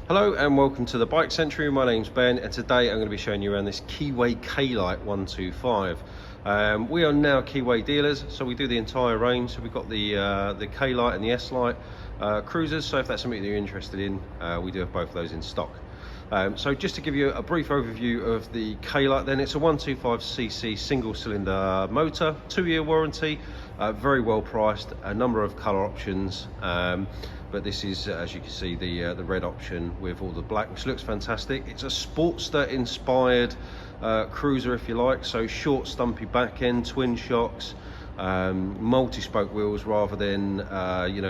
Hello and welcome to the Bike Century. My name's Ben and today I'm going to be showing you around this Keeway K-Lite 125. We are now Keeway dealers, so we do the entire range. So we've got the K-Lite and the S-Lite cruisers, so if that's something that you're interested in, we do have both of those in stock. So just to give you a brief overview of the K-Lite then, it's a 125cc single cylinder motor, 2-year warranty, very well priced, a number of colour options. But this is, as you can see, the red option with all the black, which looks fantastic. It's a Sportster inspired cruiser, if you like. So short stumpy back end, twin shocks, multi-spoke wheels rather than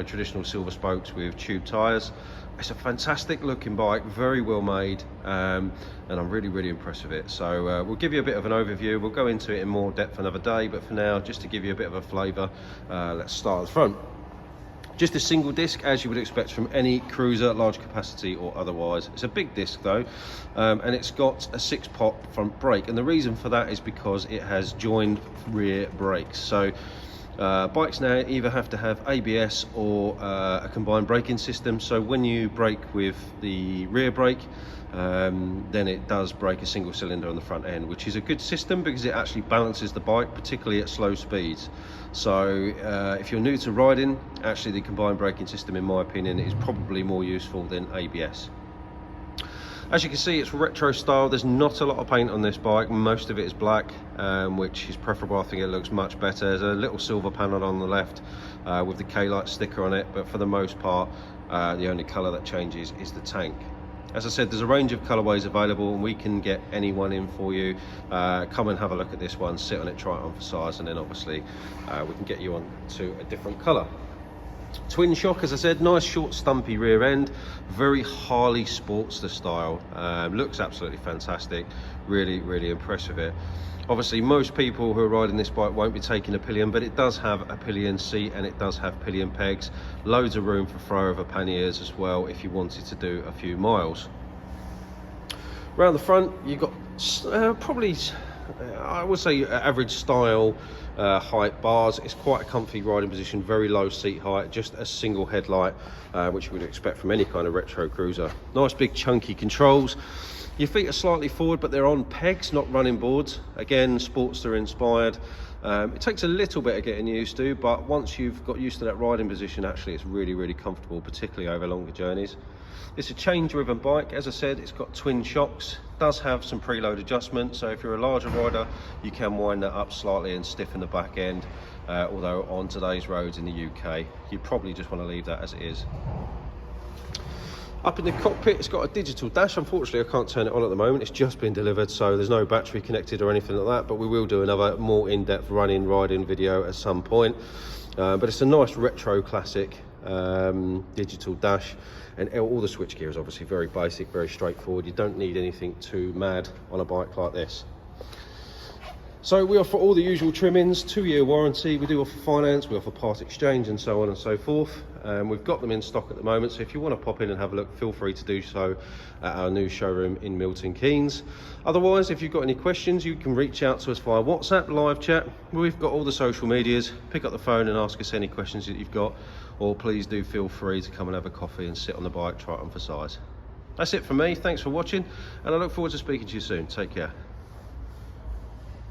traditional silver spokes with tube tyres. It's a fantastic looking bike, very well made, and I'm really impressed with it. So we'll give you a bit of an overview. We'll go into it in more depth another day, but for now, just to give you a bit of a flavour, let's start at the front. Just a single disc, as you would expect from any cruiser, large capacity or otherwise. It's a big disc though, and it's got a 6-pot front brake, and the reason for that is because it has joined rear brakes. So bikes now either have to have ABS or a combined braking system. So when you brake with the rear brake, then it does brake a single cylinder on the front end, which is a good system because it actually balances the bike, particularly at slow speeds. So if you're new to riding, actually the combined braking system, in my opinion, is probably more useful than ABS. As you can see, it's retro style. There's not a lot of paint on this bike. Most of it is black, which is preferable. I think it looks much better. There's a little silver panel on the left with the K-Lite sticker on it, but for the most part, the only colour that changes is the tank. As I said, there's a range of colourways available and we can get any one in for you. Come and have a look at this one, sit on it, try it on for size, and then obviously we can get you on to a different colour. Twin shock, as I said, nice short stumpy rear end, very Harley Sportster style. Looks absolutely fantastic, really impressed with it. Obviously most people who are riding this bike won't be taking a Pillion, but it does have a Pillion seat and it does have Pillion pegs. Loads of room for throw over panniers as well if you wanted to do a few miles. Around the front you've got probably, I would say, average style height bars. It's quite a comfy riding position, very low seat height, just a single headlight, which you would expect from any kind of retro cruiser. Nice big chunky controls. Your feet are slightly forward, but they're on pegs, not running boards. Again, Sportster inspired. It takes a little bit of getting used to, but once you've got used to that riding position, actually it's really comfortable, particularly over longer journeys. It's a chain driven bike. As I said, it's got twin shocks, does have some preload adjustment, so if you're a larger rider you can wind that up slightly and stiffen the back end, although on today's roads in the UK you probably just want to leave that as it is. Up in the cockpit, it's got a digital dash. Unfortunately, I can't turn it on at the moment. It's just been delivered, so there's no battery connected or anything like that, but we will do another more in-depth riding video at some point. But it's a nice retro classic digital dash, and all the switchgear is obviously very basic, very straightforward. You don't need anything too mad on a bike like this. So we offer all the usual trimmings, 2-year warranty, we do offer finance, we offer part exchange and so on and so forth. We've got them in stock at the moment, so if you want to pop in and have a look, feel free to do so at our new showroom in Milton Keynes. Otherwise, if you've got any questions, you can reach out to us via WhatsApp, live chat. We've got all the social medias. Pick up the phone and ask us any questions that you've got, or please do feel free to come and have a coffee and sit on the bike, try it on for size. That's it from me, thanks for watching, and I look forward to speaking to you soon. Take care.